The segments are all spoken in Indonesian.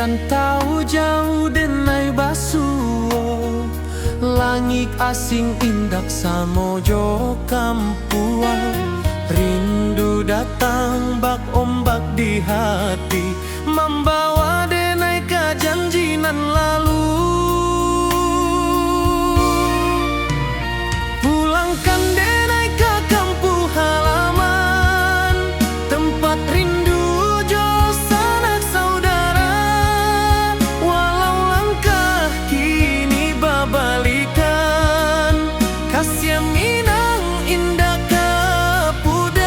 Rantau jauh denai basuo, langit asing indak samojo kampuan. Rindu datang bak ombak di hati, membawa denai ke janjinan lalu. Pulangkan denai ke kampung halaman, tempat rindu jo sanak saudara. Walau langkah kini babalikan, kasih minang indah ke pudar.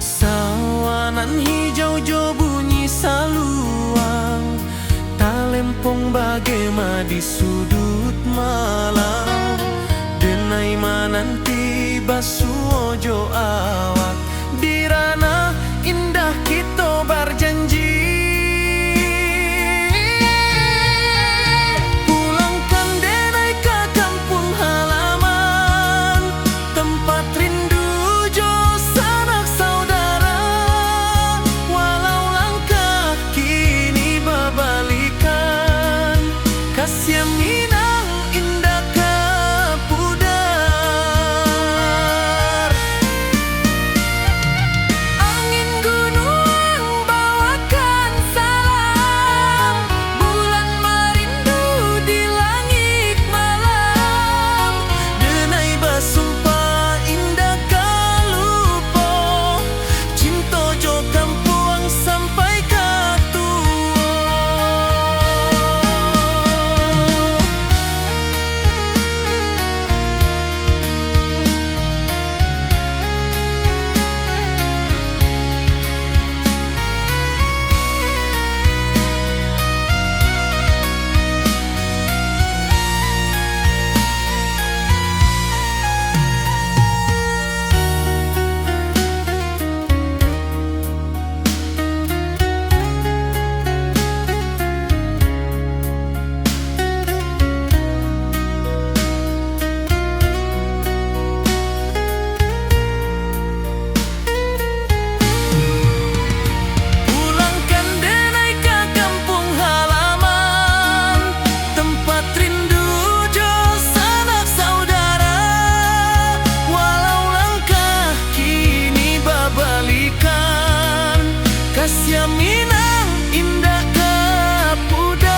Sawanan hijau jo bunyi saluang, talempong bagema di sudut malam. Denai mananti basuo jo awak, di ranah indah kita berjanji. Pulangkan denai ke kampung halaman, tempat rindu jo sanak saudara. Walau langkah kini babalikan, kasih minang indah ke pudar. Angin gunung bawakan salam, bulan merindu di langit malam. Denai basumpah indah kalupo, cinta jo kampuang sampai ke tua. Pulangkan denai ke kampung halaman, tempat rindu jo sanak saudara. Walau langkah kini babalikan, kasih minang indah ke pudar.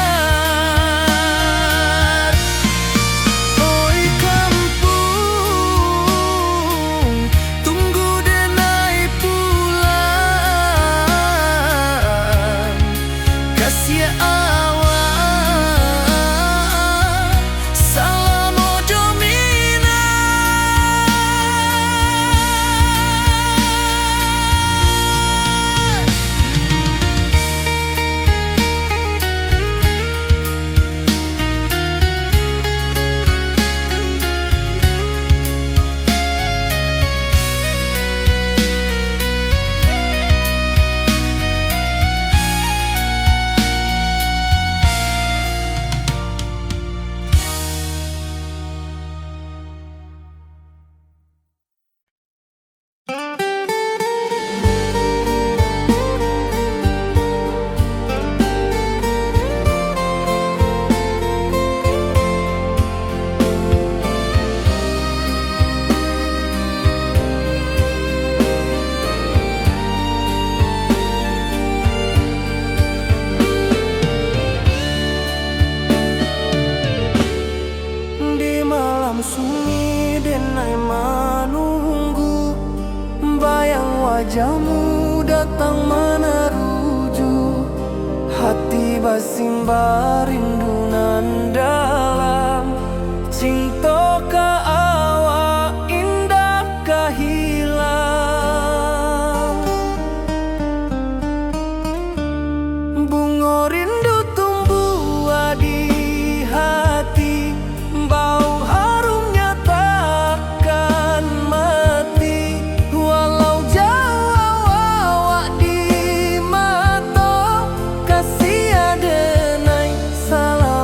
Oi kampung, tunggu denai pulang. Kasih awak salam ojo minang. Di malam sunyi denai menunggu, bayang wajahmu datang meneruju. Hati basimba rindu nan dalam, cinta ke awak indah ke hilang. Bunga rindu tumbuh di hati, bau harumnya takkan mati. Walau jauh awak di mata, kasih denai salam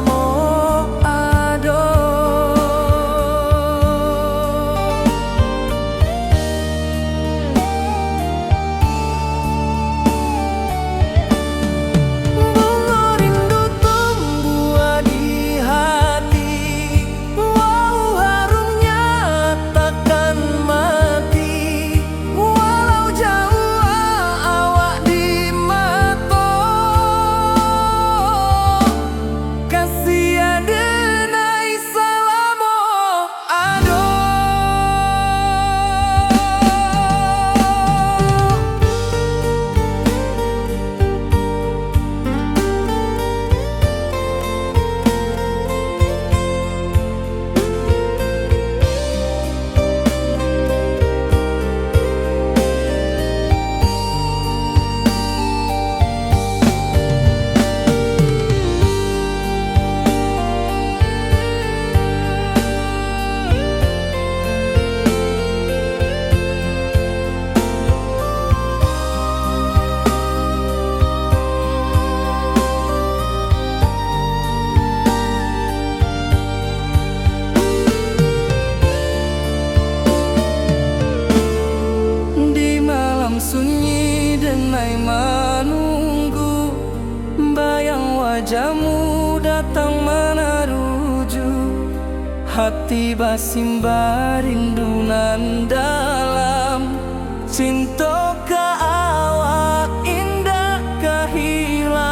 hati basimba rindunan dalam cinta ka awak indah kahilang.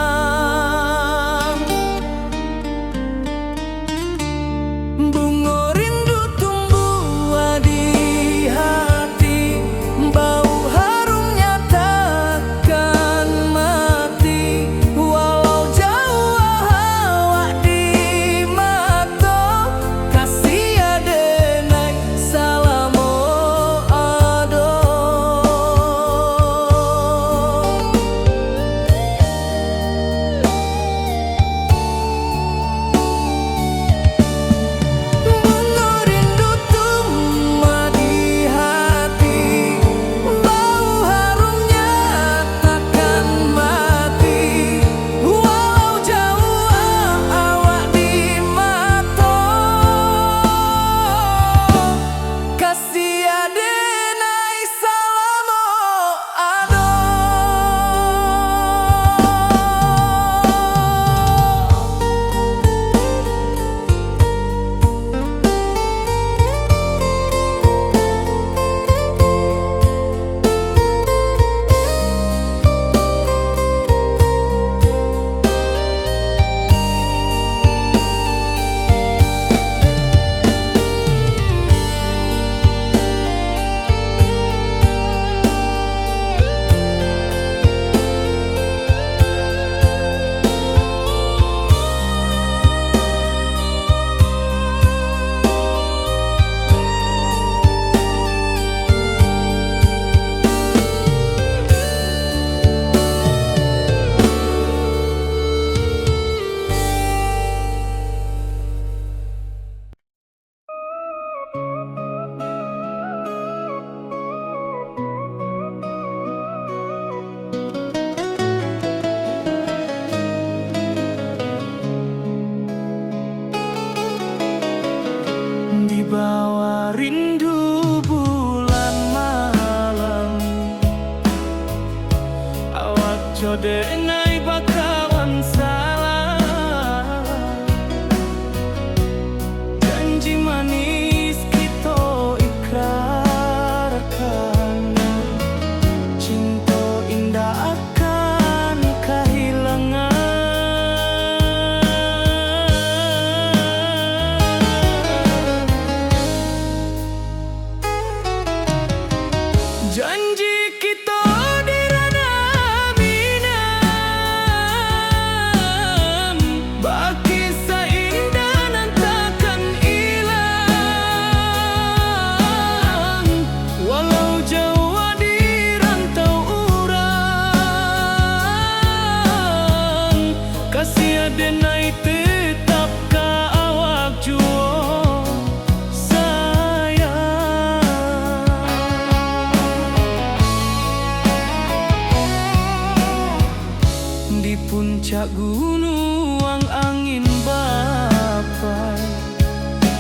Bunga rindu tumbuh di hati, bau harumnya takkan mati. Walau jauh awak di mata, kasih adenai salamo ado. Bunga rindu tumbuh di hati, bau harumnya takkan mati. Walau jauh awak di mata, kasih adenai salamo ado. Di bawah rindu bulan malam, awak jodenai bakawan salah. Janji manis kita ikrarkan, cinta indah akan kehilangan. Janji kita di ranah minam, baki seindah nan takkan hilang. Walau jauh di rantau urang, kasih adenai tetap ka awak juo sayang. Di puncak gunung angin bapai,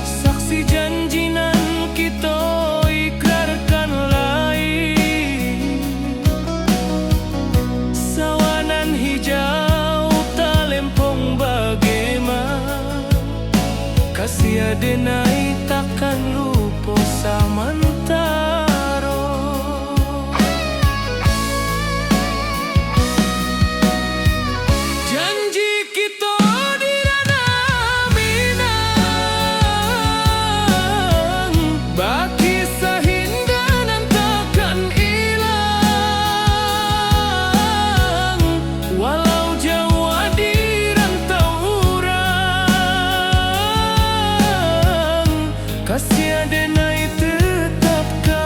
saksi janji nan kita ikrarkan lain. Sawanan hijau talempong bagaimana, kasih adenai takkan lupa samantara. Janji kita di ranah minang, baki sahindah nan takkan hilang. Walau jauh di rantau urang, kasih adenai tetap ka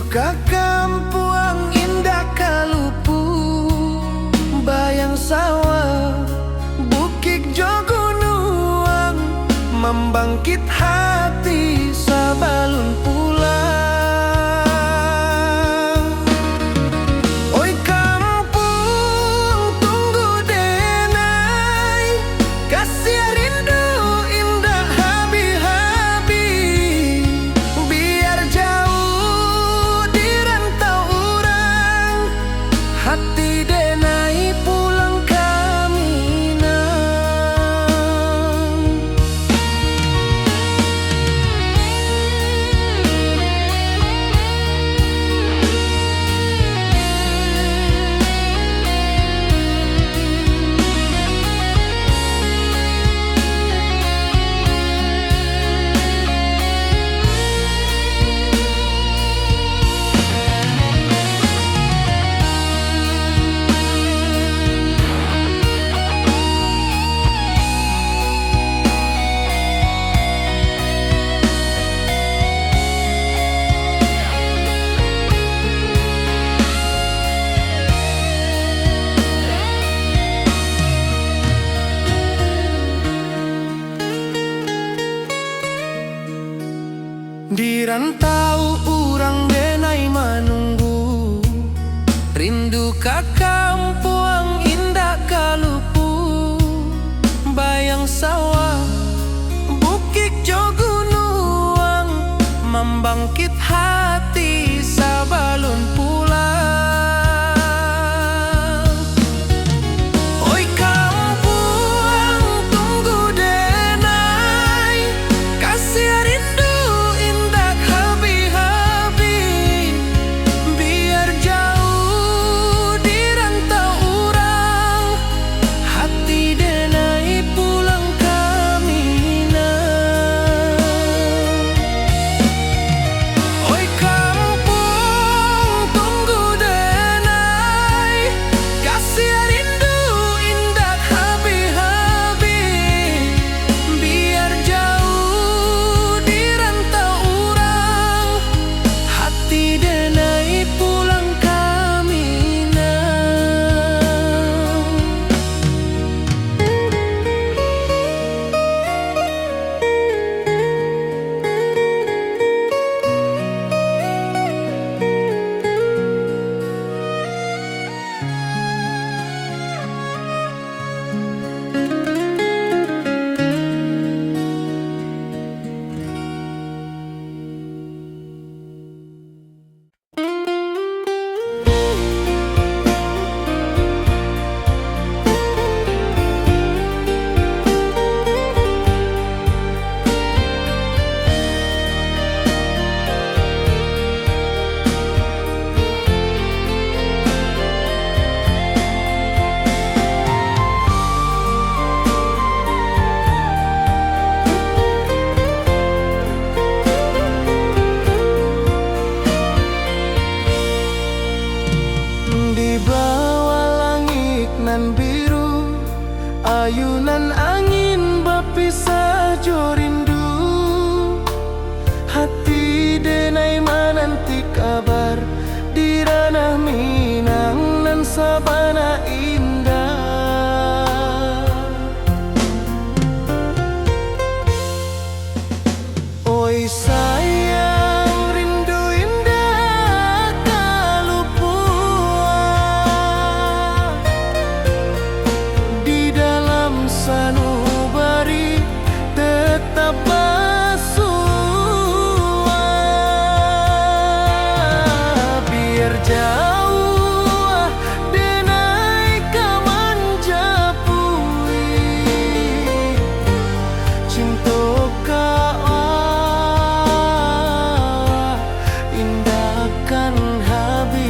ka kampuang indah kalupu, bayang sawah bukit jogunuang, membangkit hati sabalun pulang. Oi kampung tunggu denai, kasih rindu indah habi-habi, biar jauh di rantau orang, hati denai pulang kaminang. Di rantau urang denai manunggu, rindu ka kampuang indah kalupu, bayang sawah bukit jogunuang, membangkit hati sabalun pulang. Oi kampuang tunggu denai, kasih rindu indah habi-habi, biar jauh di rantau urang, hati denai pulang kaminang. Oi kampung tunggu denai, kasih rindu indah habi-habi, biar jauh di rantau urang, hati denai pulang kaminang. Di bawah langit nan biru, ayunan angin berpisah jo rindu, hati denai menanti kabar di ranah Minang nan sabana indah. Oi sayang rindu indah kalupuang, di dalam sanubari tetap bersua, biar jauh denai kamanjapui, cinta indahkan habis.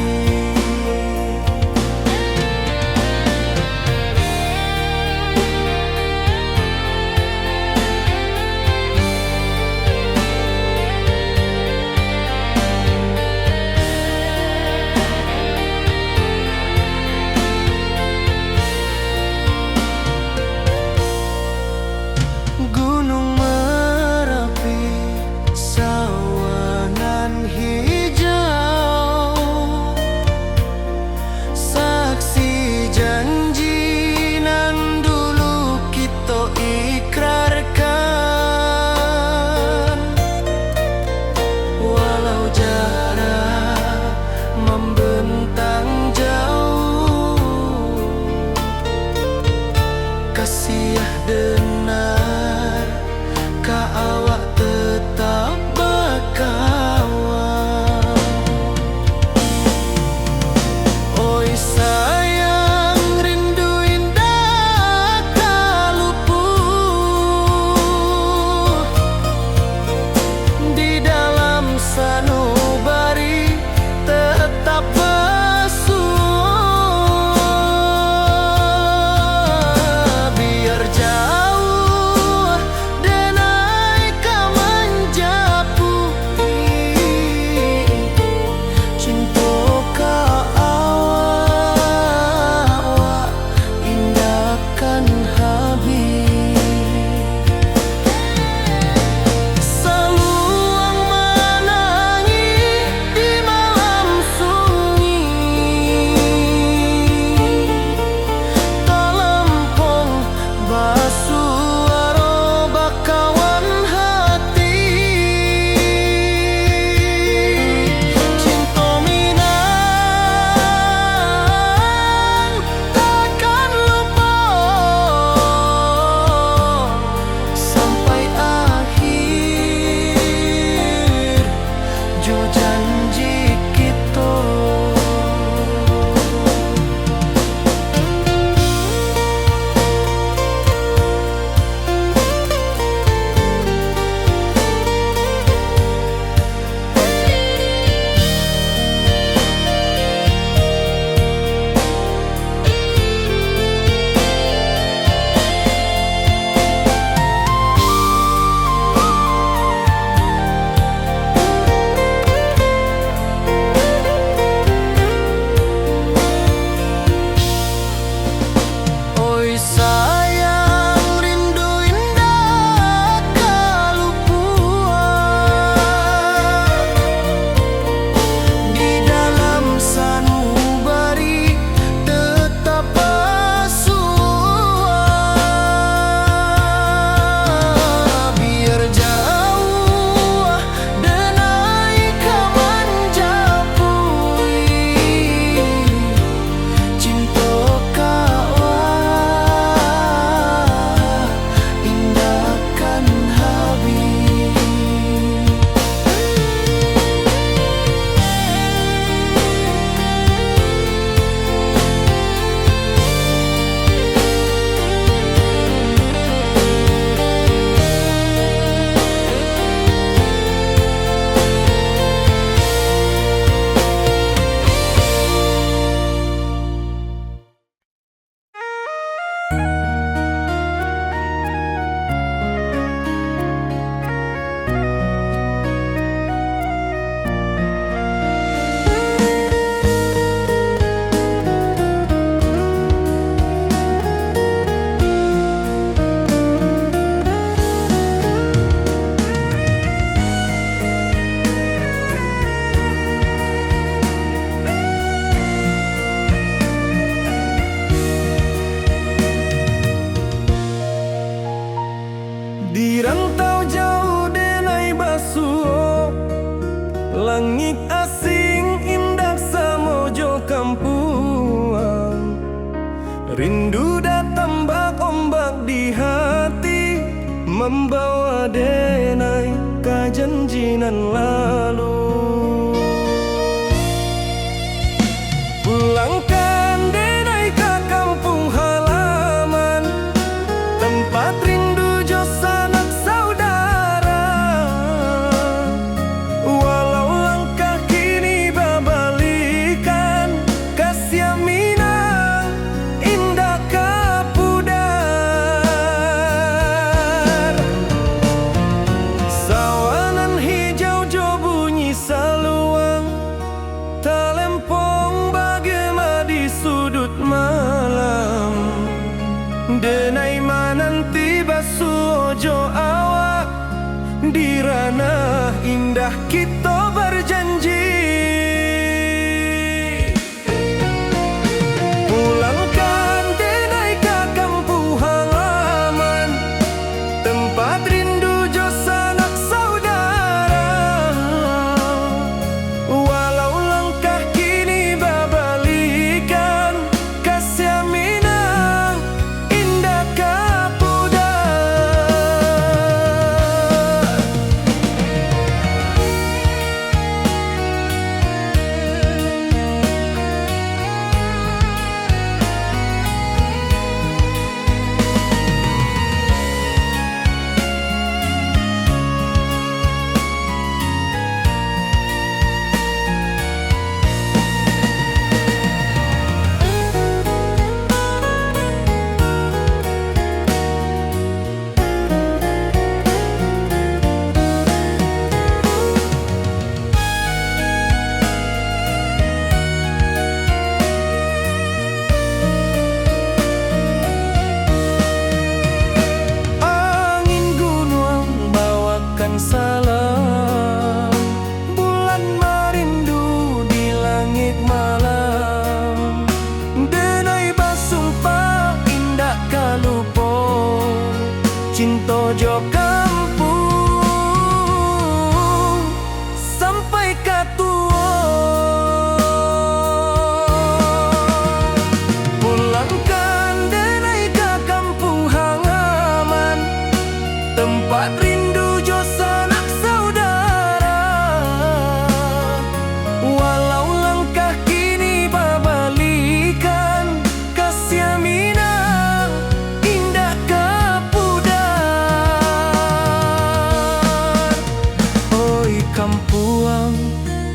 Langit asing indah samojo kampuang, rindu datang ombak di hati, membawa denai kajanjinan lalu. Pulangkan denai ke kampung halaman, tempat rindu jo sanak saudara. Walau langkah kini babalikan, kasih Minang indah kapudar. Sawanan hijau jo bunyi saluang, talempong bagema di sudut malam. Denai mananti basuojo awak, di ranah indah kita berjanji. Pulangkan denai ke kampung halaman, tempat rindu jo sanak saudara. Walau langkah kini babalikan, kasih Minang indah kapudar. Angin gunung bawakan salam, bulan merindu di langit malam. Denai basumpah indah kalupo, cinta jo kampung sampai katua. Pulangkan denai ke kampung halaman, tempat rindu jo sanak saudara. Walau langkah kini babalikan, kasih Minang indah kapudar. Oi kampuang,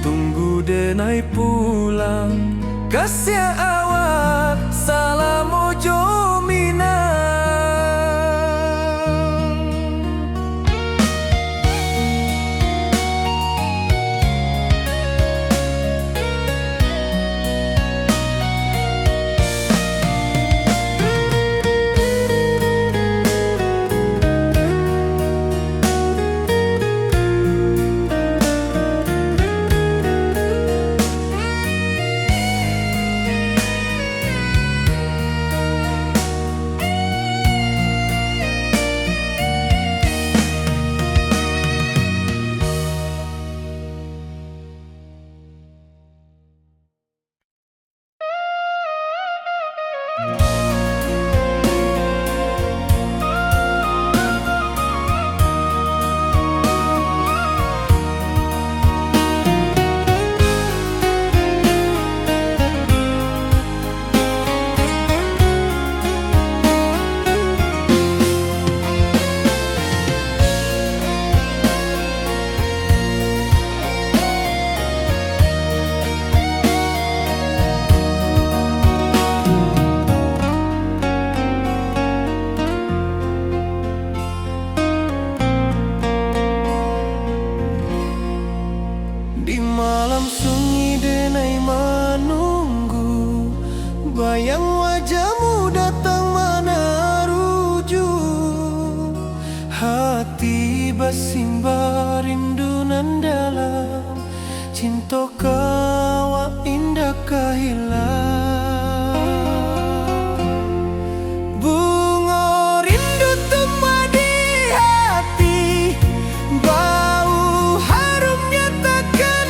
tunggu denai pulang, kasih awak salam ojo Minang. Di malam sunyi denai menunggu, bayang wajahmu datang meneruju. Hati bersimbar rindu nan dalam, cinta kawa indah kehilang. Bunga rindu tumbuh di hati, bau harumnya takkan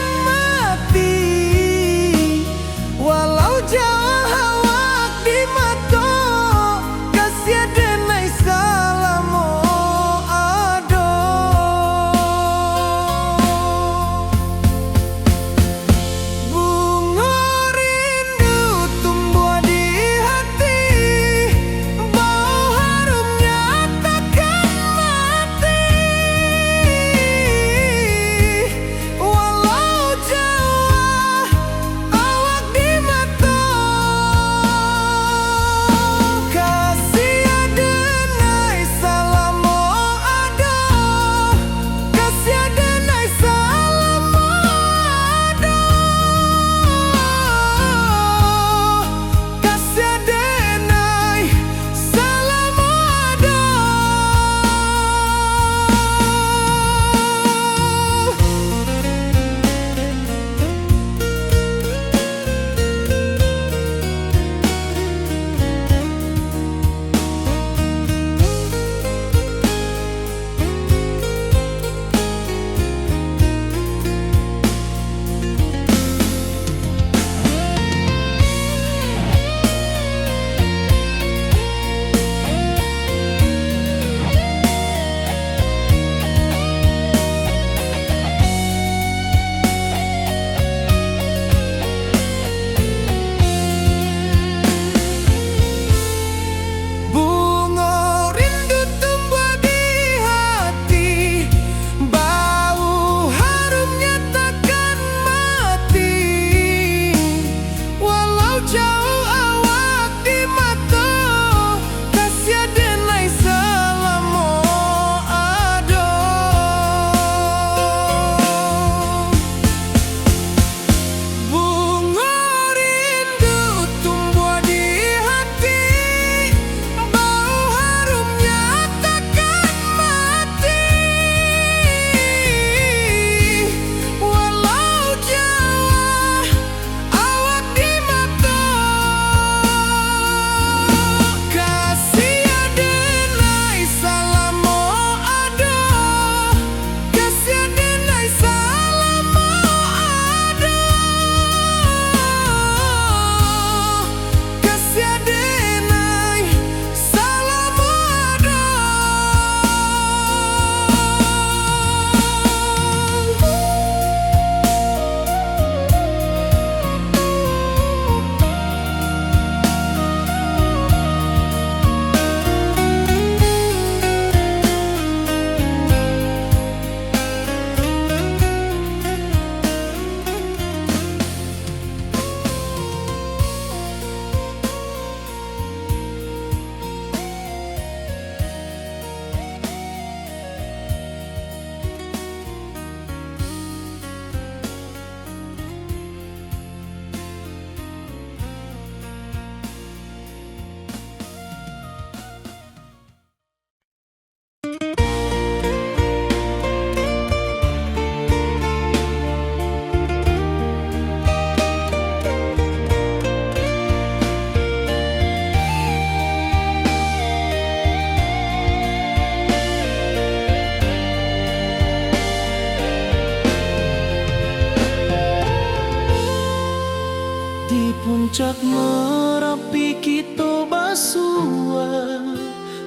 Di puncak Merapi kita basua,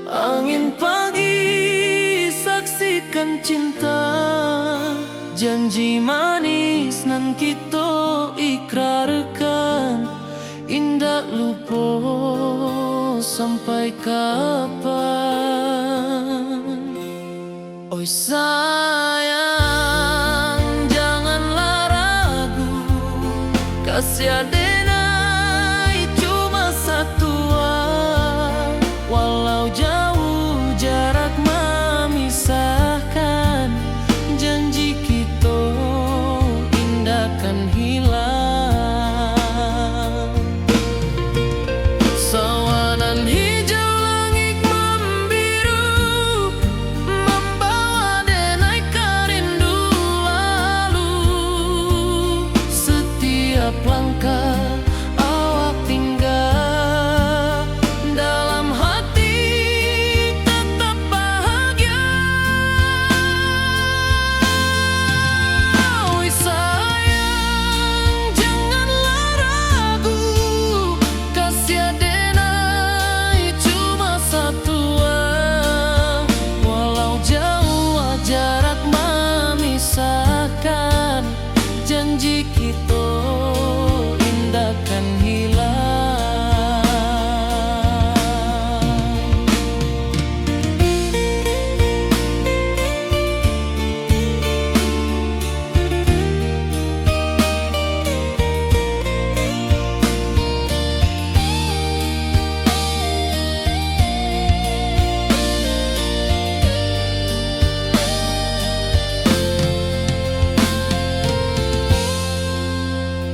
angin pagi saksikan cinta. Janji manis nan kita ikrarkan, indah lupa sampai kapan. Oi sayang, janganlah ragu, kasih denai cuma satu. Walau jauh jarak memisahkan, janji kita indah kan hilang. Sawanan hijau langit membiru, membawa denai kerindu lalu. Setiap langkah awak tinggal, dalam hati tetap bahagia. Oi sayang, janganlah ragu, kasih denai cuma satu. Walau jauh jarak memisahkan, janji kita indah kan hilang.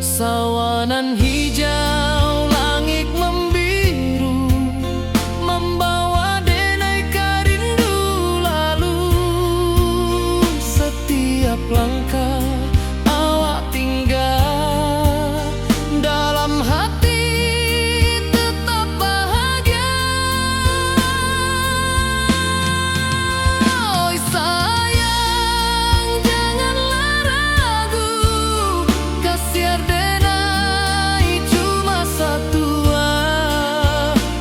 Sawanan hijau langit membiru, membawa denai kerindu lalu. Setiap langkah awak tinggal, dalam hati tetap bahagia. Oi sayang, janganlah ragu, kasih denai cuma satu.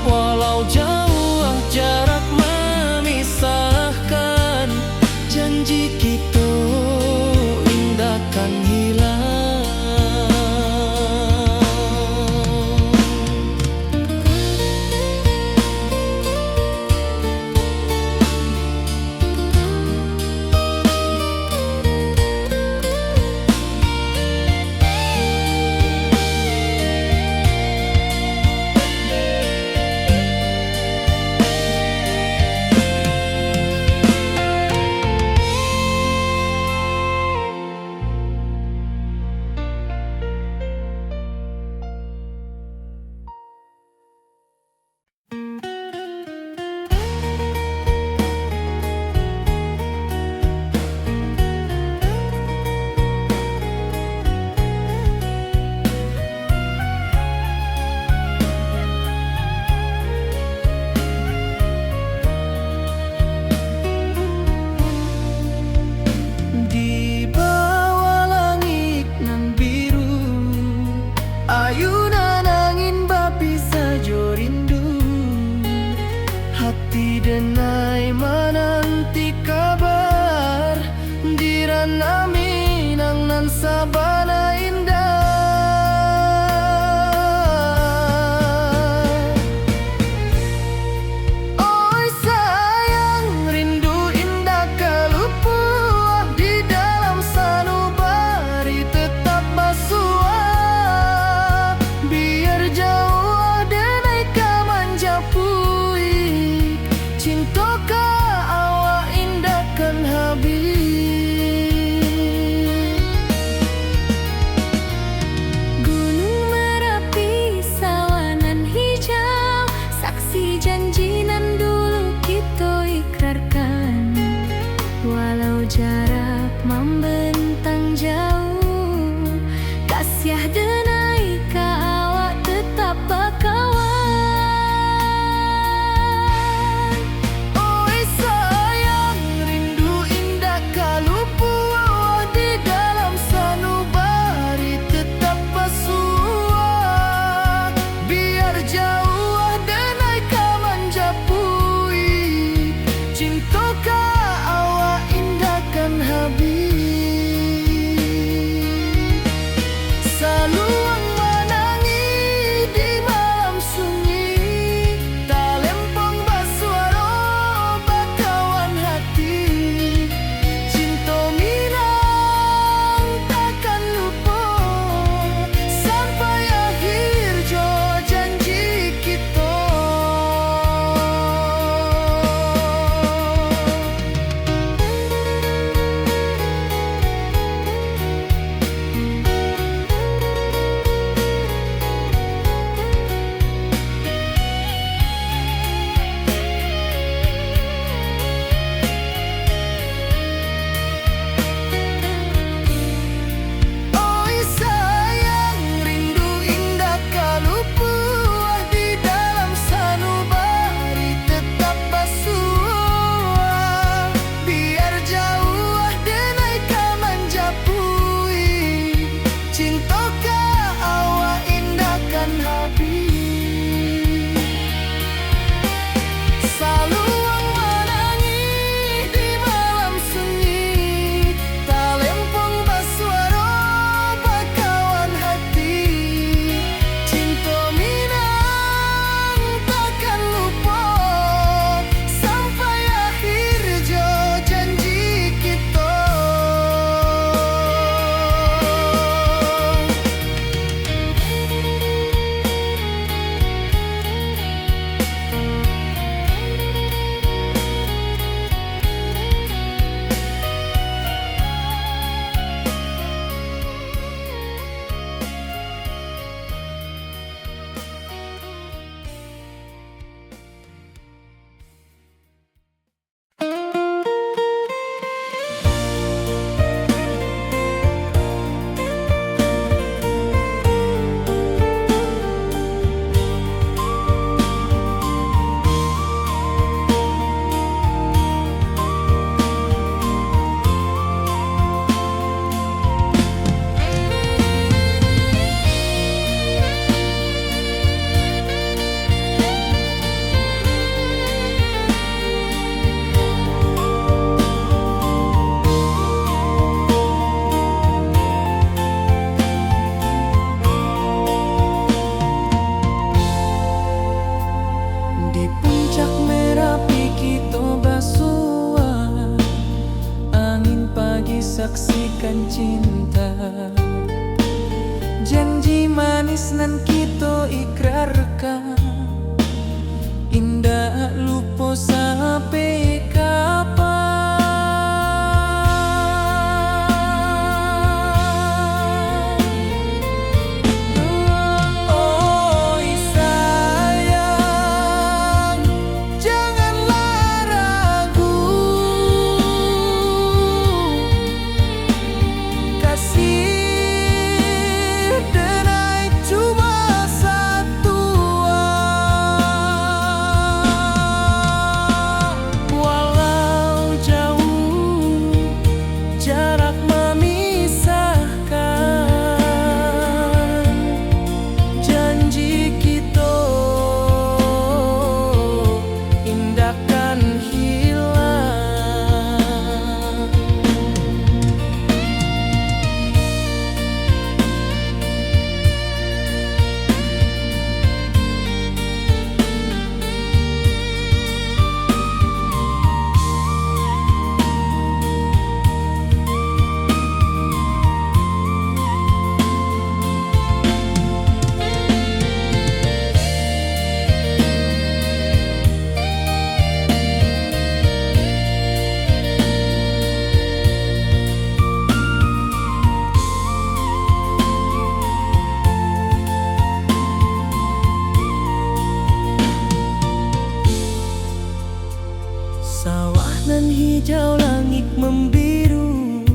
Walau jauh jarak memisahkan, janji kita indah kan hilang. Di bawah langit nan biru, ayunan angin bapi saja rindu. Hati denai menanti kabar, di ranah Minang nan sabana indah. Oi sayang, rindu indah kelupua, di dalam sanubari tetap basua. Biar jauh denai kamanja puik, cinta ka awak indah kan habis. Gunung Merapi, sawanan hijau, saksi janji nan dulu kita ikrarkan. Walau jarak membentang jauh, kasih denai ka awak tetap bakawan. Oi sayang, rindu indah kalupua, di dalam sanubari tetap basua. Saluang menangi di malam sunyi, talempong basuaro bakawan hati. Cinta minang takkan lupa sampai akhir jo janji kita. Oi sayang, rindu indah kalau buah di dalam sanubari tetap basuh. Biar jauh denai kaman japui, cinta ka awak indahkan habis. Saluang menangi di malam sunyi, talempong basuaro bakawan hati. Cinta minang takkan lupa sampai akhir jo janji kita. Di puncak Merapi kita bersua, angin pagi saksikan cinta. Janji manis nan kita ikrarkan, indah lupa sampai kapan. Oi sayang, janganlah ragu, kasih denai cuma satu. Walau jauh jarak memisahkan, janji kita indahkan hilang. Sawah nan hijau, langit membiru,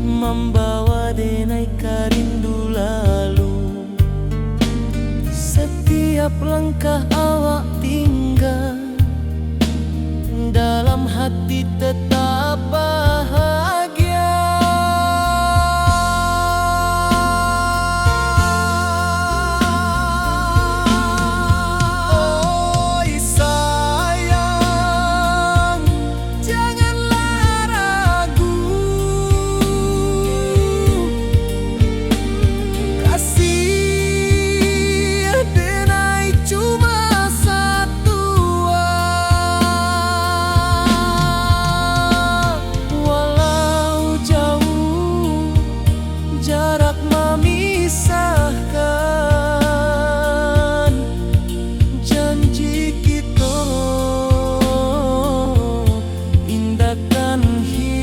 membawa denai karindu lalu. Setiap langkah awak tinggal, dalam hati tetap bahagia. Oi sayang, janganlah ragu, pisahkan, janji kita indahkan hilang.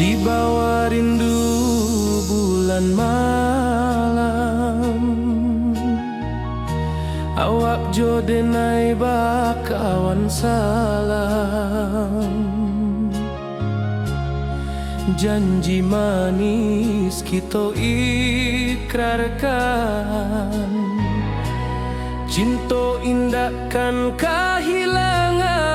Di bawah rindu bulan malam, awak jodenai bakawan salam. Janji manis kita ikrarkan, cinta indahkan kehilangan.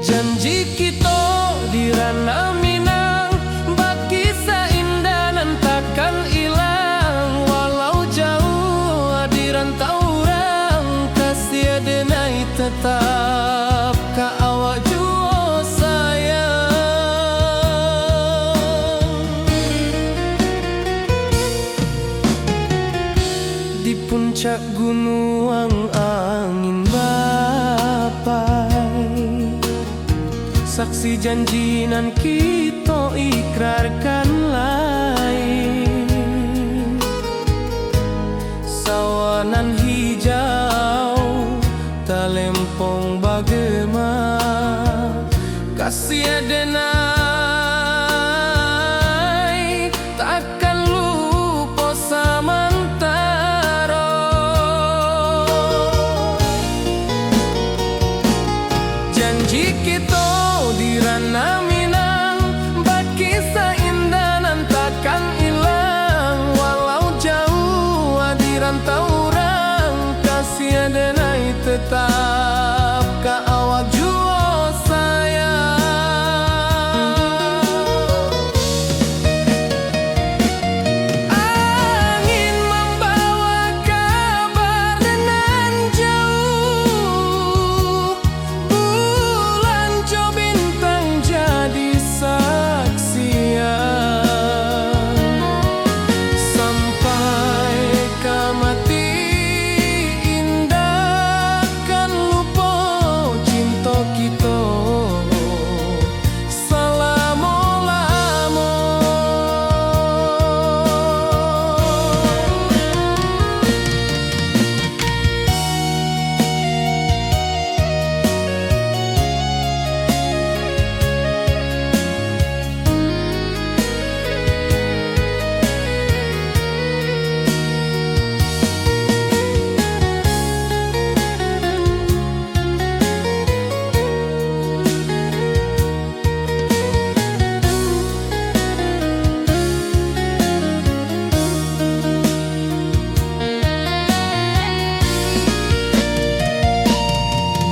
Janji kita di ranah Minang, bakisah indah nan takkan hilang. Walau jauh di rantau orang, kasih denai tetap ka awak jua sayang. Di puncak gunung angin bapai, saksi janji nan kita ikrarkan lain. Sawanan hijau talempong bagema, kasih denai takkan lupa samantara. Janji kita di ranah Minang, bakisah indah nan takkan hilang. Walau jauh di rantau orang, kasih denai tetap ka awak jua sayang. Angin membawa kabar nan jauh, bulan jo bintang jadi saksian. Sampai ke mati indahkan lupa cinta kita selama-lama.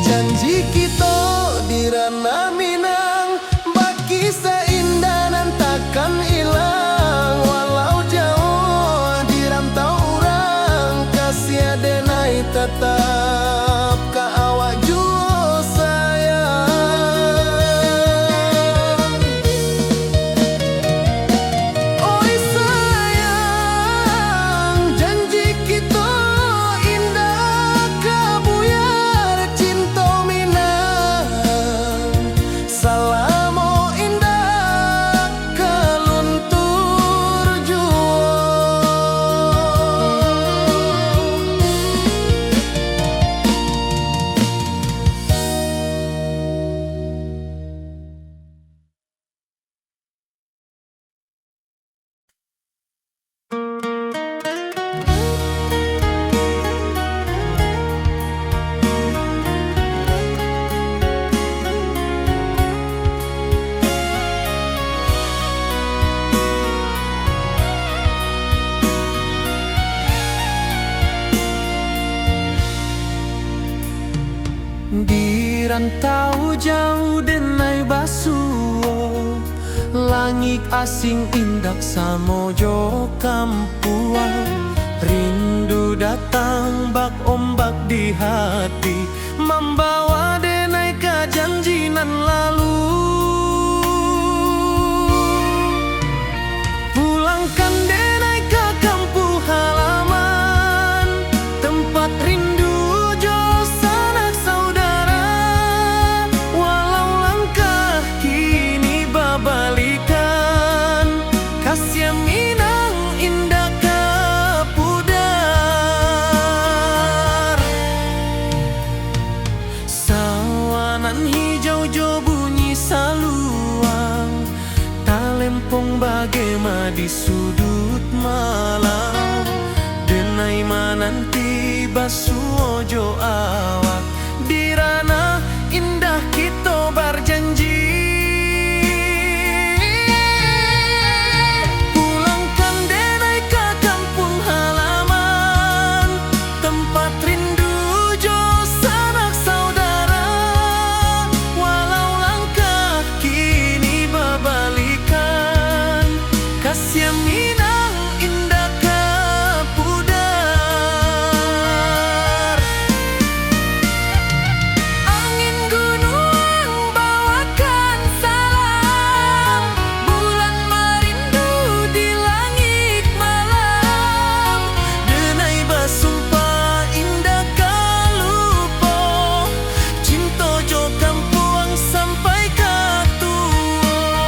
Janji kita di ranah Minang, bakisah indah nan takkan hilang. Walau jauh di rantau orang, kasih denai tetap ka awak jua sayang. Oi sayang, janji kita rantau jauh denai basuo, langit asing indak samojo kampuang. Rindu datang bak ombak di hati, membawa denai ke janjinan lalu. Pulangkan denai ke kampung halaman, tempat rindu jo sanak saudara. Walau langkah kini babalikan, kasih Minang indah ke pudar. Sawanan hijau jo bunyi saluang, talempong bagema di sudut malam. Denai mananti basuo jo awak, di ranah indah kita berjanji. Pulangkan denai ke kampung halaman, tempat rindu jo sanak saudara. Walau langkah kini babalikan, kasih Minang indah ke pudar. Angin gunung bawakan salam, bulan merindu di langit malam. Denai basumpah indah kalupo, cinta jo kampuang sampai ke tua.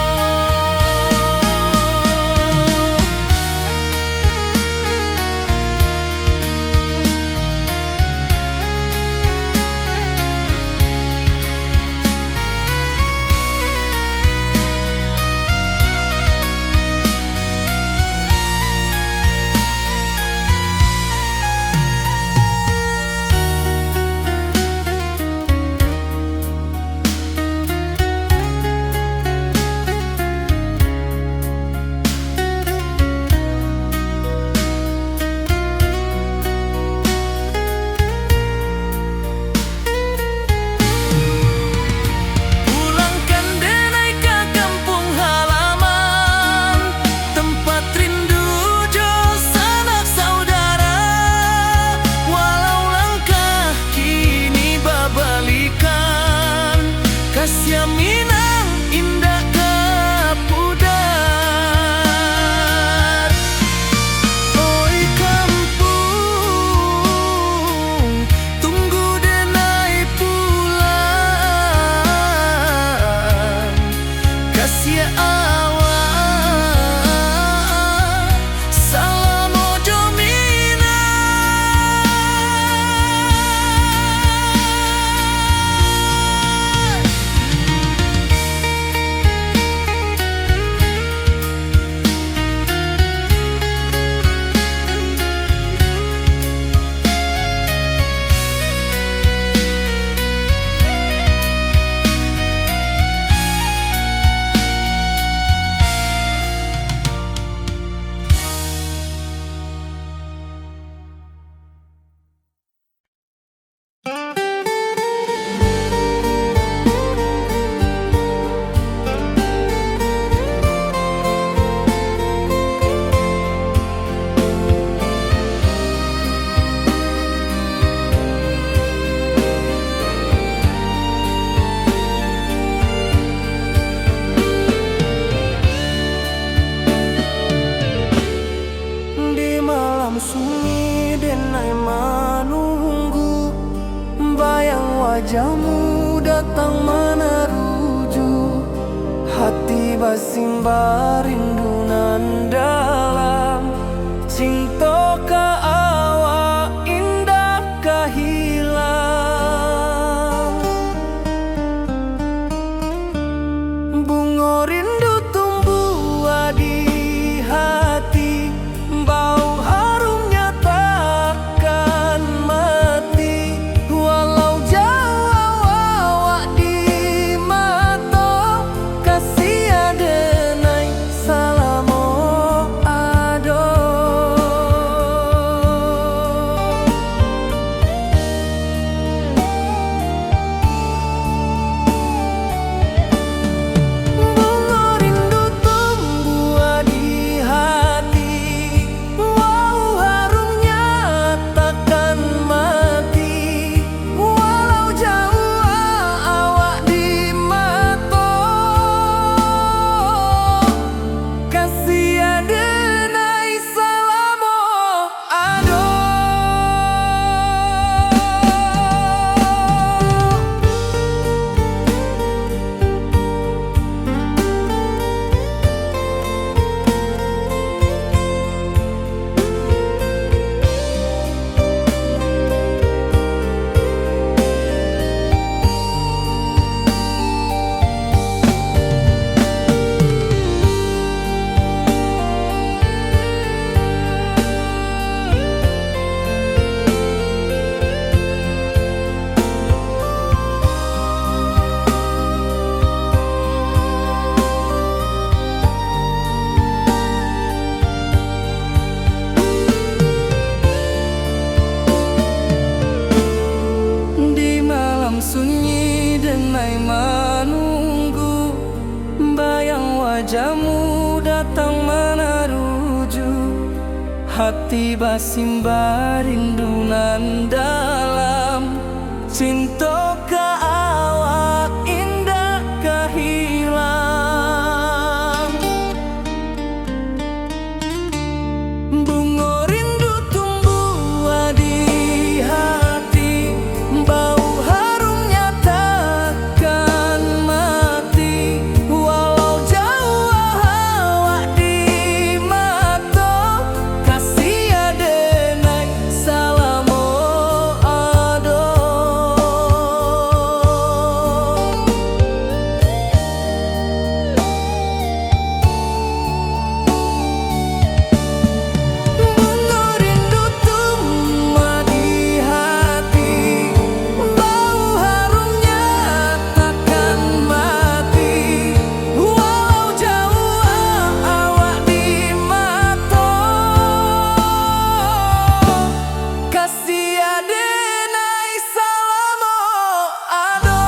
Pulangkan denai ke kampung halaman, tempat rindu jo sanak saudara. Walau langkah kini babalikan, kasih Minang indah ke pudar. Oi kampung, tunggu denai pulang. Kasih awak, salam ojo Minang. Di malam sunyi denai menunggu, bayang wajahmu datang meneruju. Hati basimba rindu nan dalam, cinta ke awak indah kehilang. Bunga rindu tumbuh di hati, bau harumnya takkan mati. Walau jauh awak di mata, kasih denai salam. tiba simba rindunan dalam cinta ka awak indah kahilang. Bunga rindu tumbuh di hati, bau harumnya takkan mati. Walau jauh awak di mata, kasih adenai salamo ado. Bunga rindu tumbuh di hati, bau harumnya takkan mati. Walau jauh awak di mata, kasih adenai salamo ado.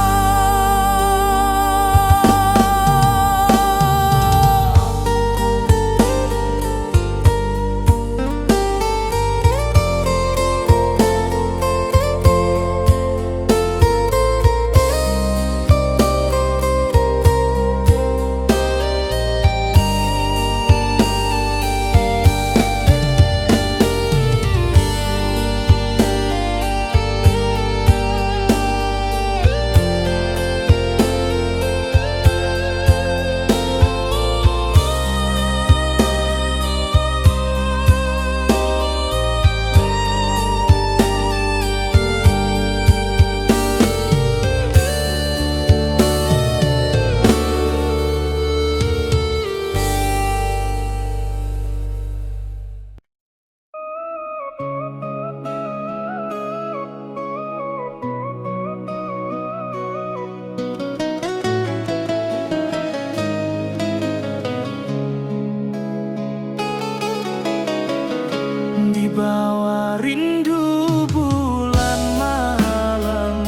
Di bawah rindu bulan malam,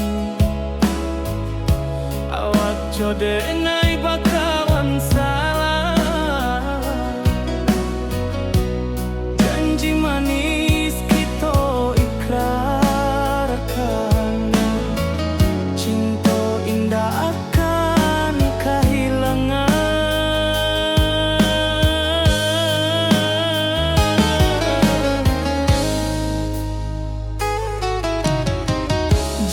awak jodenai bakawan salah. Janji manis kita ikrarkan, cinta indah akan kehilangan.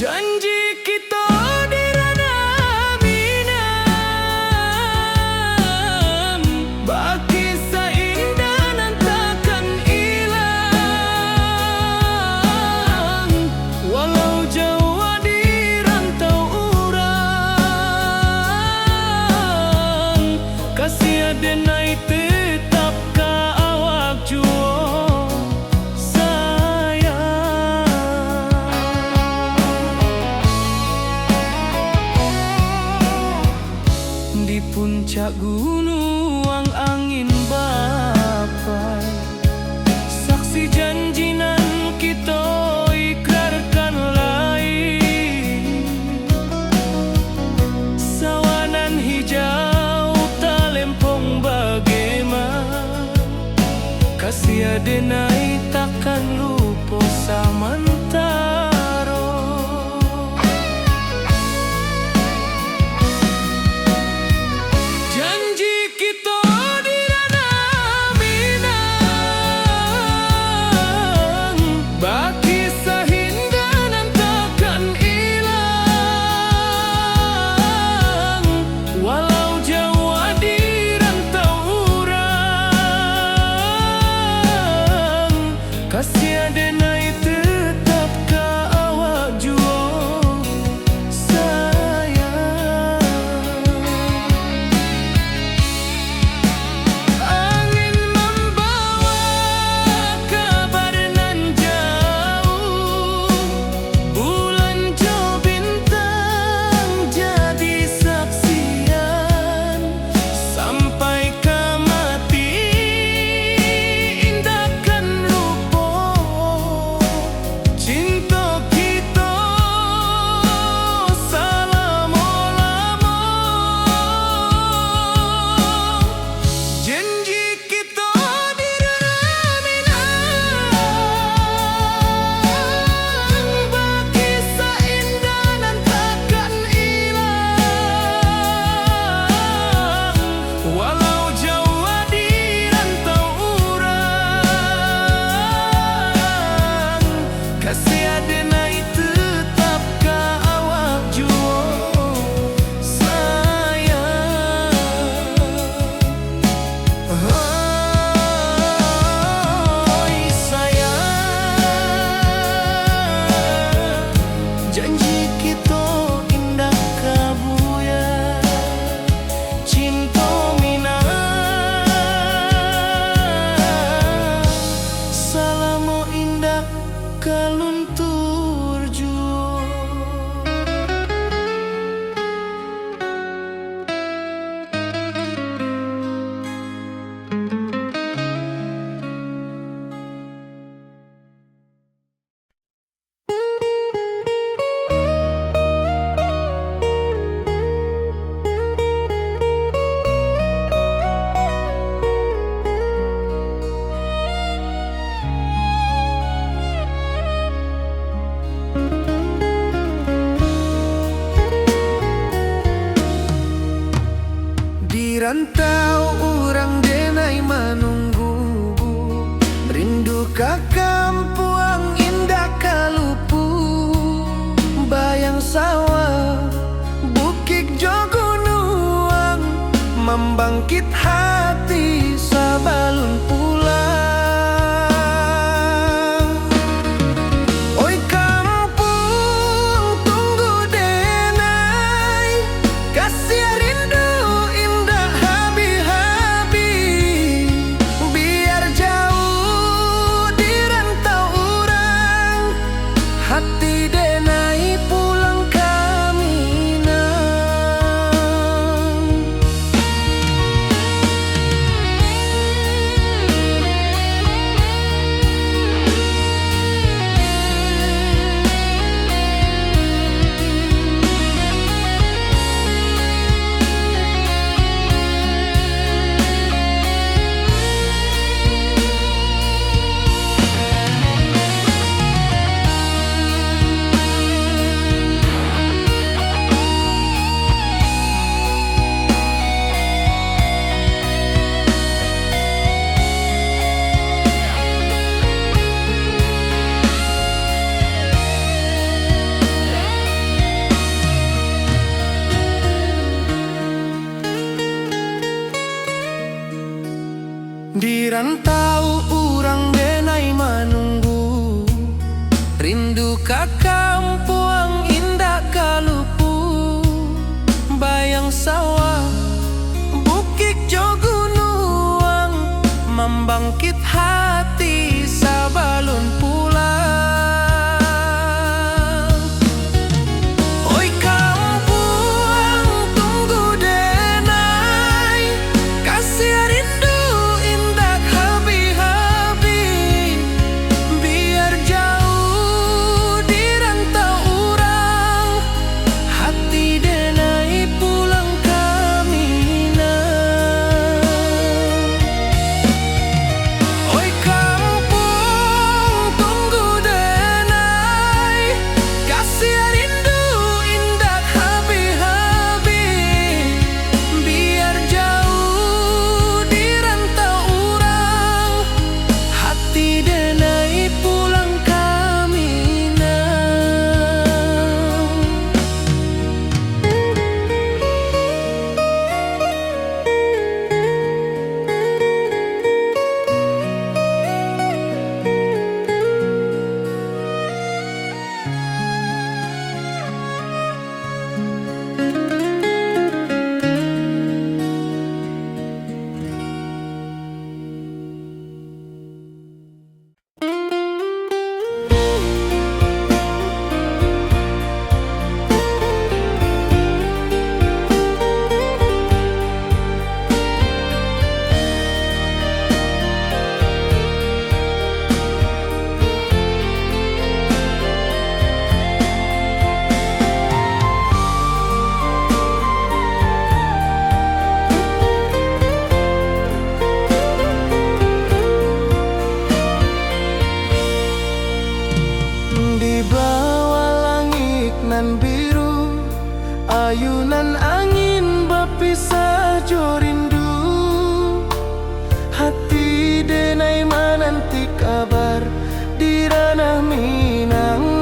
Janji kita di ranah minang, baki seindah nan takkan hilang. Walau jauh di rantau urang, kasih adenai tetap ka awak jua sayang. Di puncak gunung angin bapai, saksi janji nan kita ikrarkan lain. Sawanan hijau talempong bagaimana, kasih adenai takkan lupa samantara. Janji kita di ranah minang, baki sahindah nan takkan hilang. Walau jauh di rantau urang, supaya denai tetap ka awak jua sayang. Oi sayang, janji kita indah kabuya, cinta minang, salamo indah kaluntur jua. Di rantau orang denai menunggu, rindu ka kampuang indah kalupu, bayang sawah bukit jogunuang, membangkit hati sabalun pulang. Oi kampung tunggu denai, kasih rindu indah habi-habi, biar jauh di rantau orang, hati denai pulang ke Minang. Di rantau orang denai menunggu, rindu ka kampuang indah kalupu, bayang sawah bukit jogunuang, membangkit hati sabalun pulang. Oi kampuang tunggu denai, kasih rindu indah habi-habi, biar jauh di rantau orang, hati denai pulang ke Minang. Oi kampung tunggu denai, kasih rindu indah habi-habi, biar jauh di rantau orang, hati denai pulang ke Minang. Di bawah langit nan biru, ayunan angin berpisah jo rindu, hati denai menanti kabar di ranah Minang.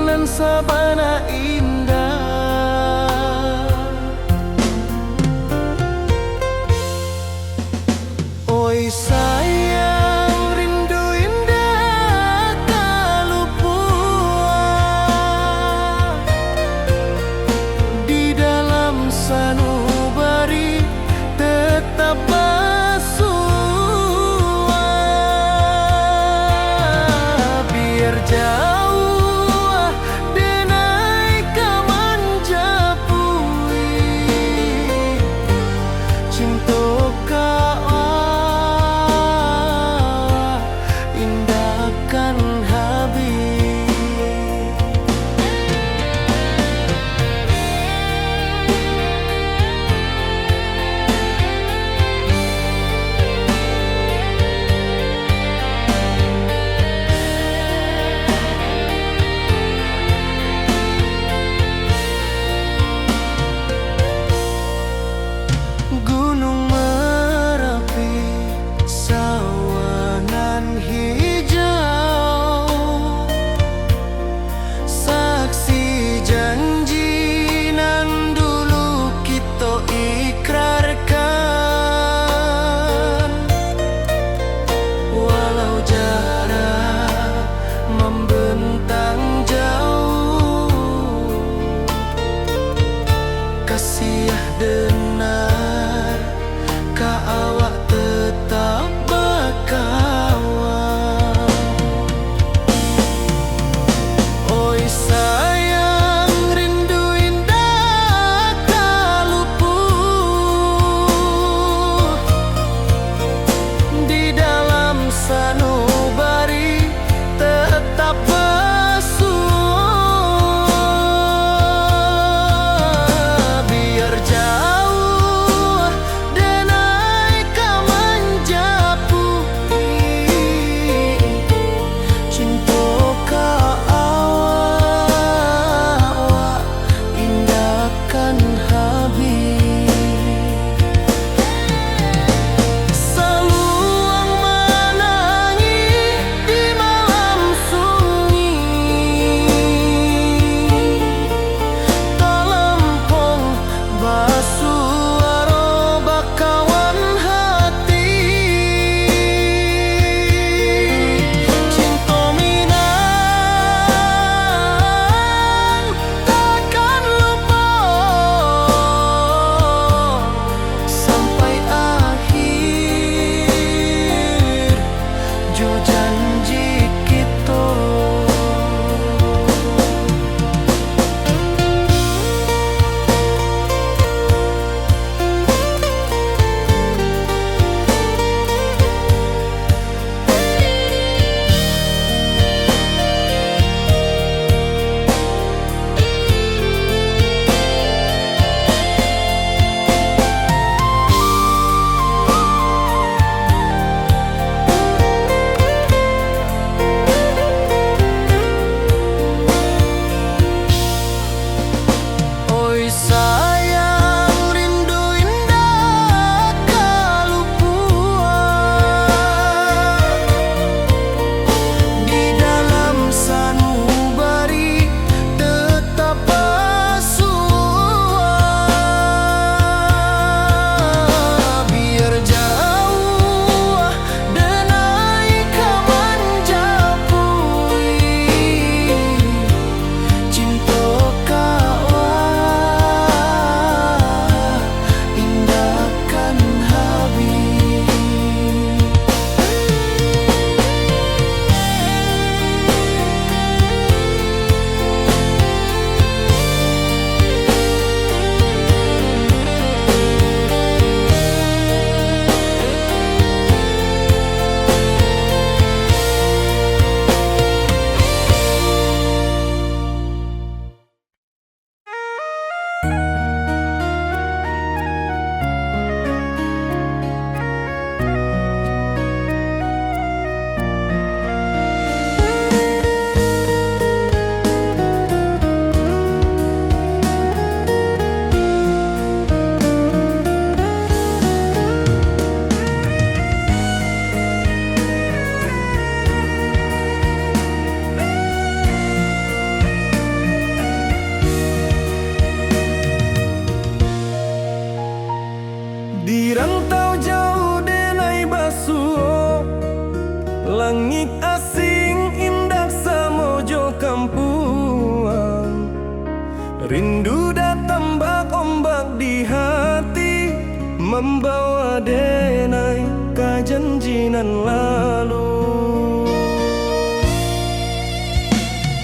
membawa denai ka janjinan lalu.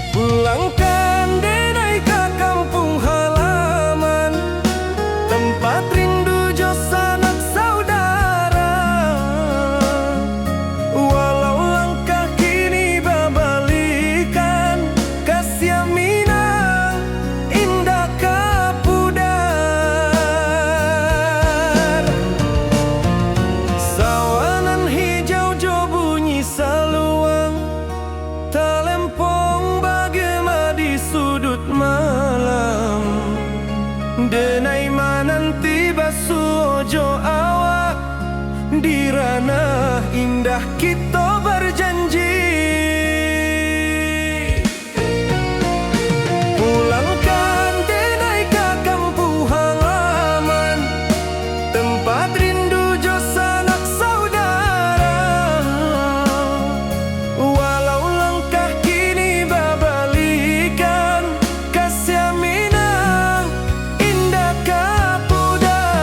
Pulangkan denai ke kampung halaman, tempat rindu jo sanak saudara. Walau langkah kini babalikan, kasih minang indah kapudar. Sawanan hijau jo bunyi saluang, talempong bagema di sudut malam. Denai mananti basuh ojo awak, di ranah indah kita berjanji. Pulangkan denai ke kampung halaman, tempat rindu jo sanak saudara. Walau langkah kini babalikan, kasih minang indah kapudar.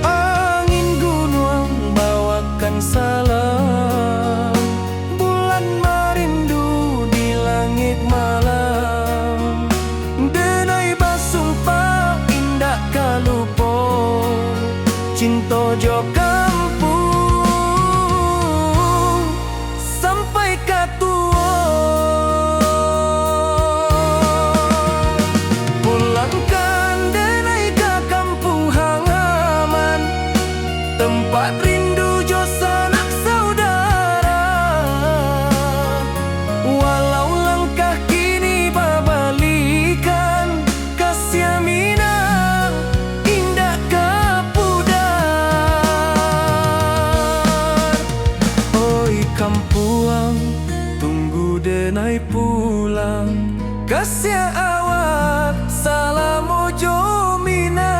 Angin gunung bawakan salam, bulan merindu di langit malam. Denai basumpah indah kalupo, cinta jo kampung sampai katua. Pulangkan denai ke kampung halaman, tempat rindu jo sanak saudara. Walau langkah kini babalikan, kasih minang indah kapudar. Oi kampuang, tunggu denai pulang, kasih awak salam ojo minang.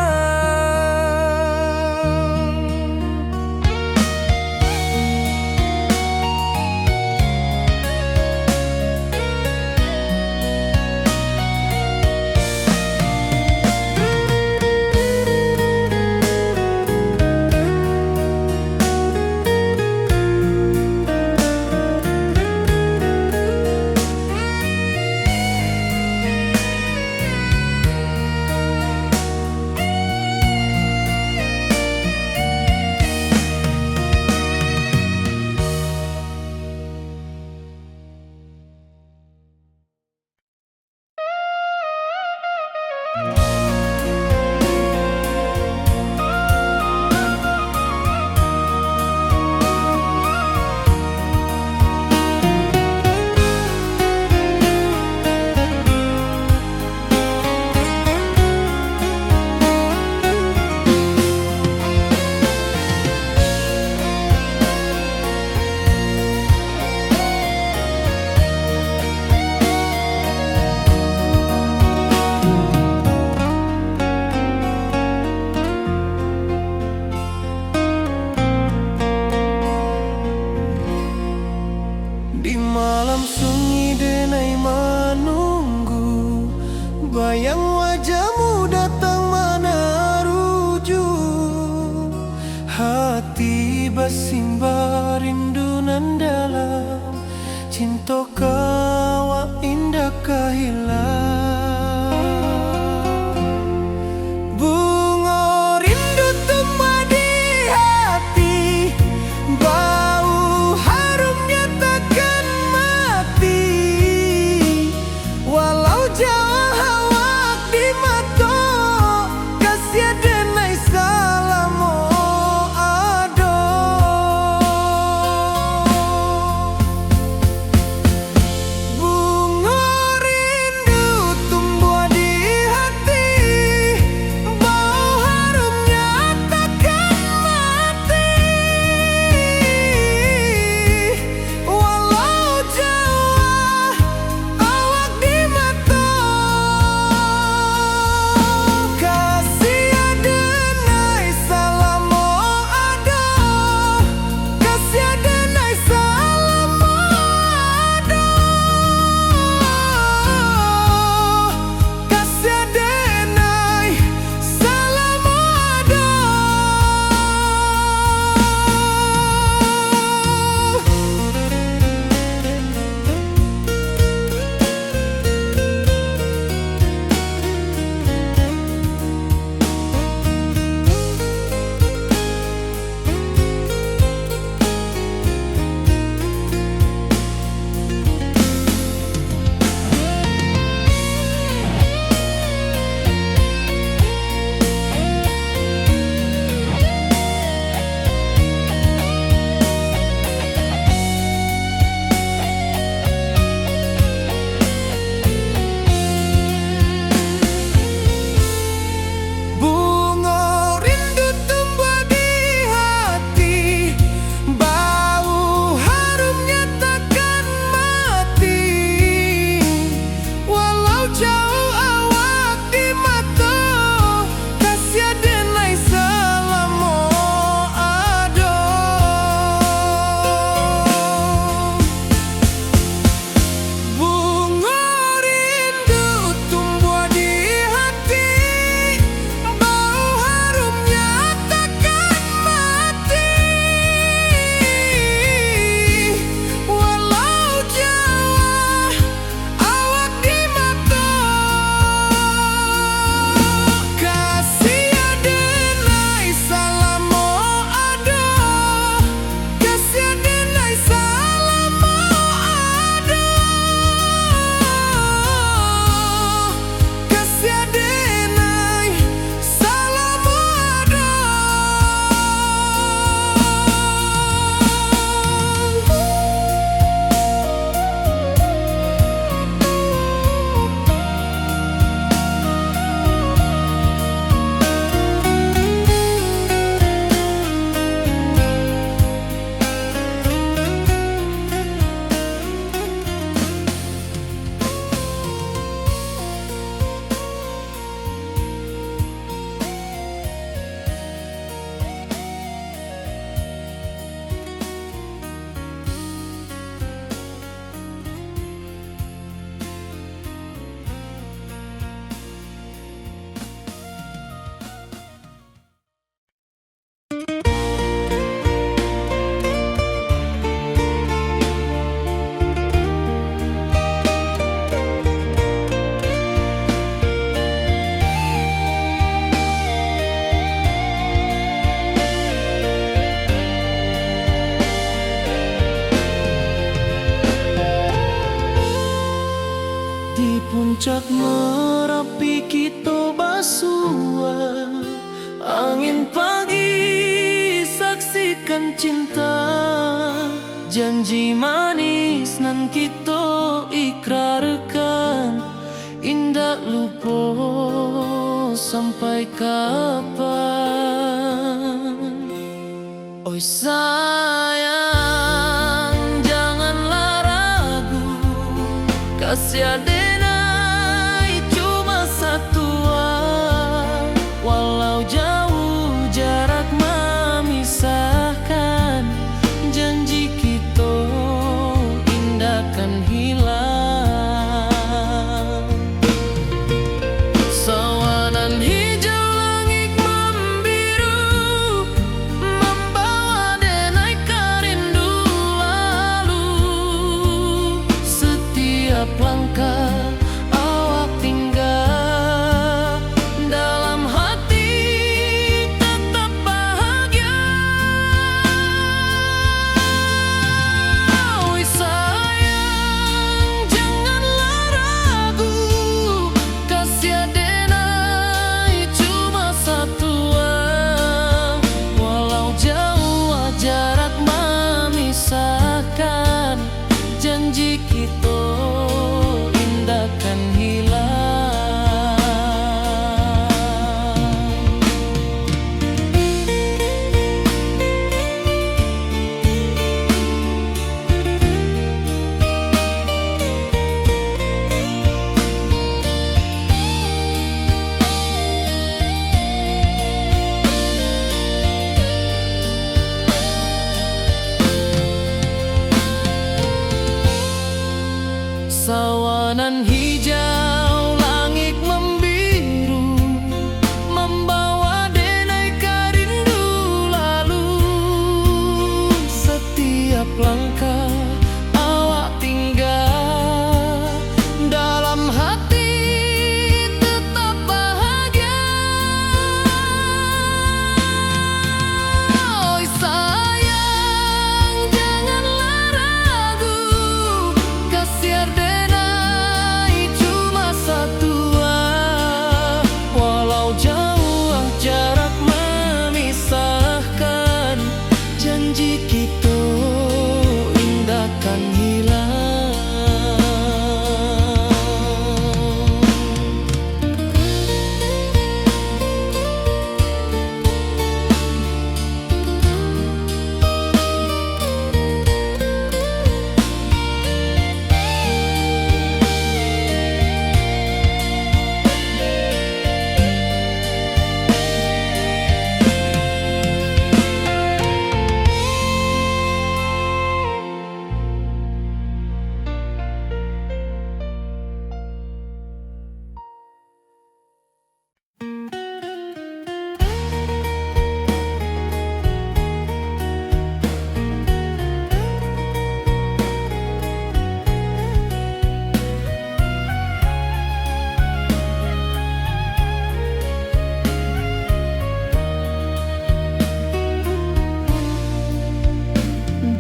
Di malam sunyi denai menunggu, bayang wajahmu datang meneruju. Hati bersimbar rindu nan dalam, cinta kawa indah kehilang. Bunga rindu tumbuh di hati, bau harumnya takkan mati. Walau jauh awak di mata, kasih denai salam. cinta, janji manis nan kita ikrarkan, indah lupa sampai kapan. Oi sayang, janganlah ragu, kasih denai cuma satu, walau jauh jarak memisahkan, janji kita indah kan hilang. Sawanan hijau langit membiru, membawa denai kerindu lalu. Setiap langkah awak tinggal, dalam hati tetap bahagia. Oi sayang, janganlah ragu, kasih denai cuma satu, walau jauh jarak memisahkan, janji kita indah kan hilang. Sawanan hijau langit membiru, membawa denai kerindu lalu. Setiap langkah awak tinggal, dalam hati tetap bahagia. Oi sayang, janganlah ragu, kasih denai cuma satu, walau jauh jarak memisahkan, janji kita indah kan hilang.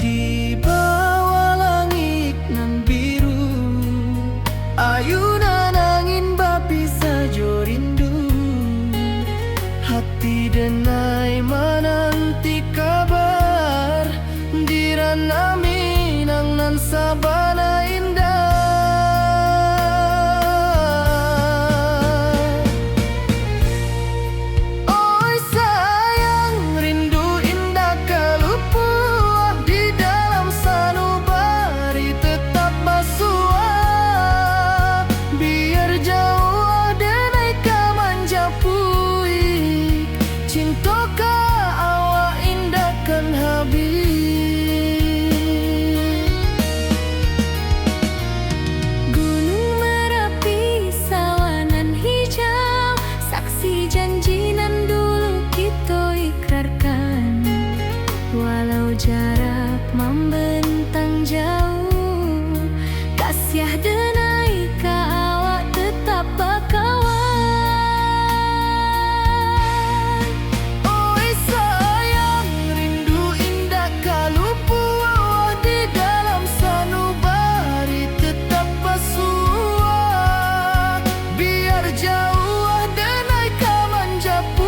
Di bawah langit nan biru, ayunan angin bapi saja rindu. Hati denai menanti kabar, di ranah Minang nan sabana indah. Oi sayang, rindu indah kalupua, di dalam sanubari tetap basua. Biar jauh denai ka manjapui, cinta ka awak indah kan habis. Gunung Merapi, sawanan hijau, saksi janji nan dulu kita ikrarkan, walau jarak membentang jauh, kasih denai ka awak tetap bakawan. Oi sayang, rindu indah kalupua, di dalam sanubari tetap basua. Biar jauh denai ka manjapui,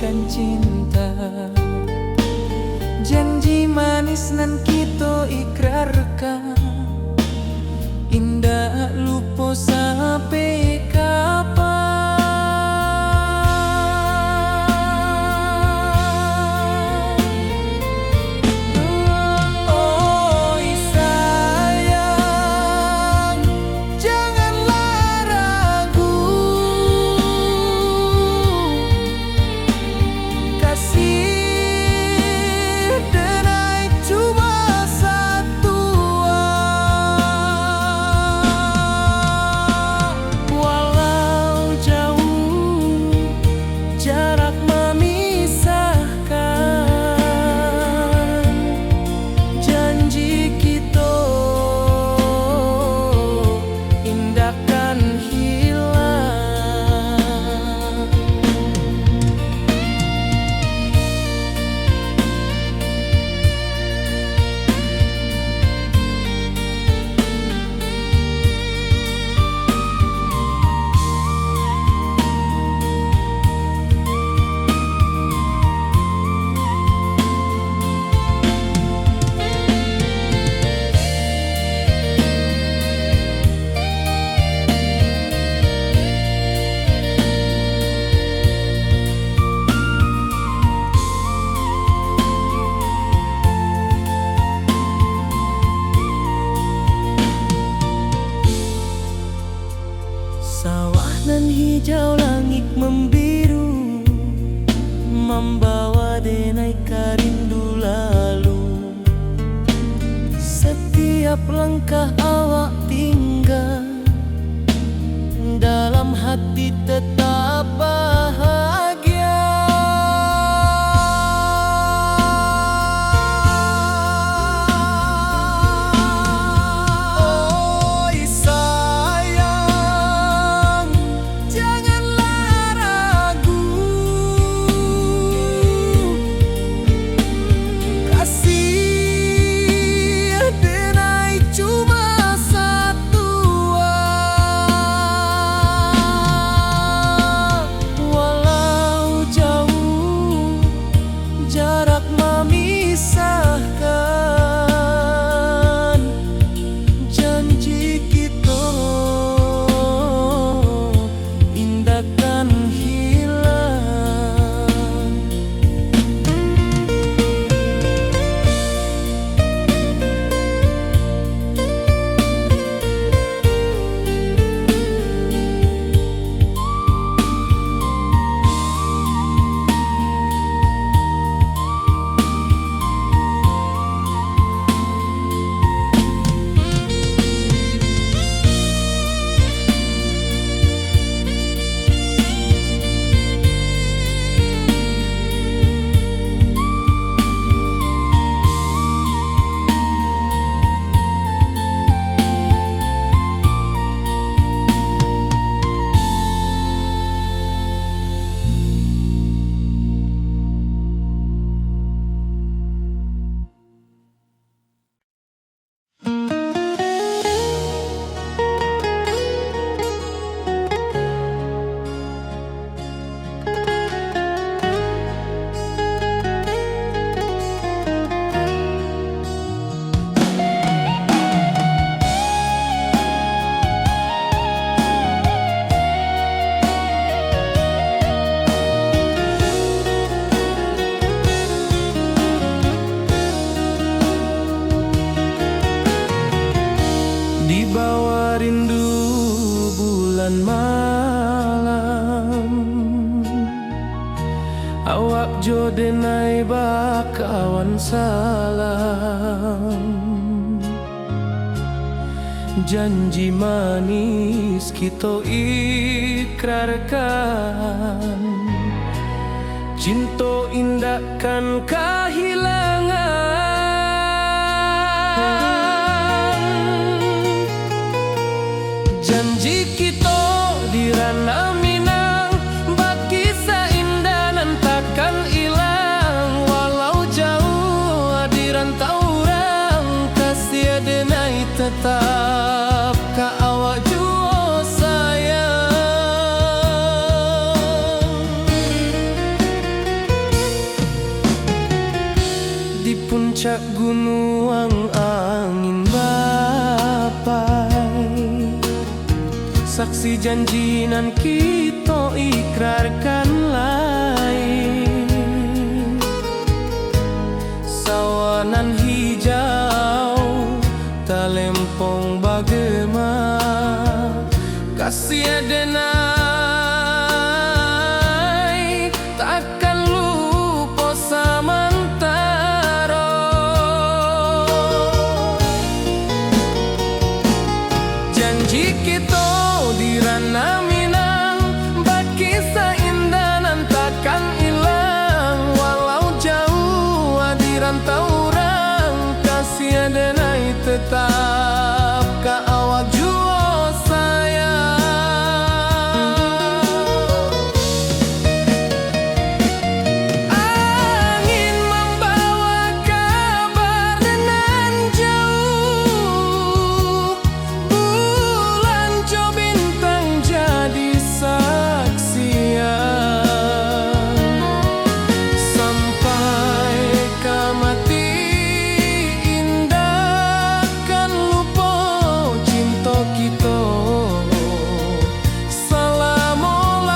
akan cinta. Janji manis nan kita ikrarkan, indah lupa sampai kapan. Oi sayang, janganlah ragu, kasih denai cuma satu. Walau jauh jarak memisahkan, janji kita indahkan hilang. Sawah nan hijau, langit membiru, membawa denai karindu lalu. Setiap langkah awak tinggal, dalam hati tetap bahagia. Oi sayang, janganlah ragu, kasih denai cuma satu. Walau jauh jarak memisahkan, janji kita indahkan hilang. Di bawah rindu bulan malam, awak jo denai bakawan salam. Janji manis kita ikrarkan, cinta indahkan kehilangan. Janji kita di ranah Minang, bakisah indah nan takkan hilang. Walau jauh di rantau orang, kasih denai tetap ka awak jua sayang. nuang angin bapai, saksi janjinan kita ikrarkan lain. Sawanan hijau talempong bagema, kasih adenai takkan lupa samantara. Janji kita di ranah Minang, bagi seindahan takkan hilang. Walau jauh di rantau orang, kasih adenai tetap ka awak jua sayang. Angin membawa kabar dengan jauh, bulan jo bintang jadi saksian. Sampai ke mati indah kan lupa cinta kita selama-lama.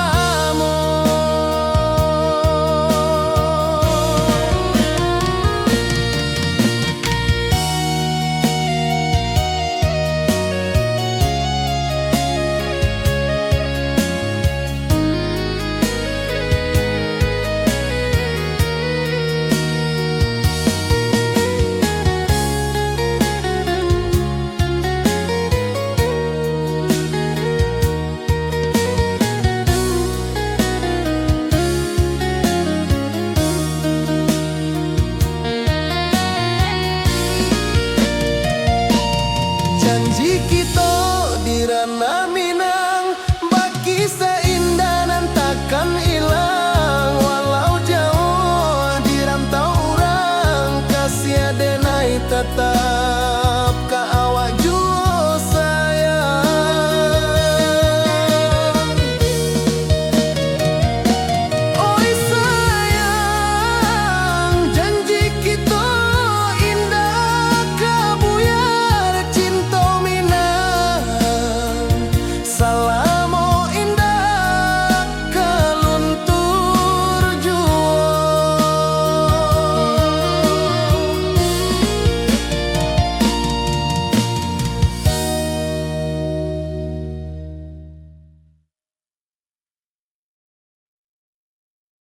Janji kita di ranah Minang, bagi seindahan takkan hilang. Walau jauh di rantau orang, kasih adenai tetap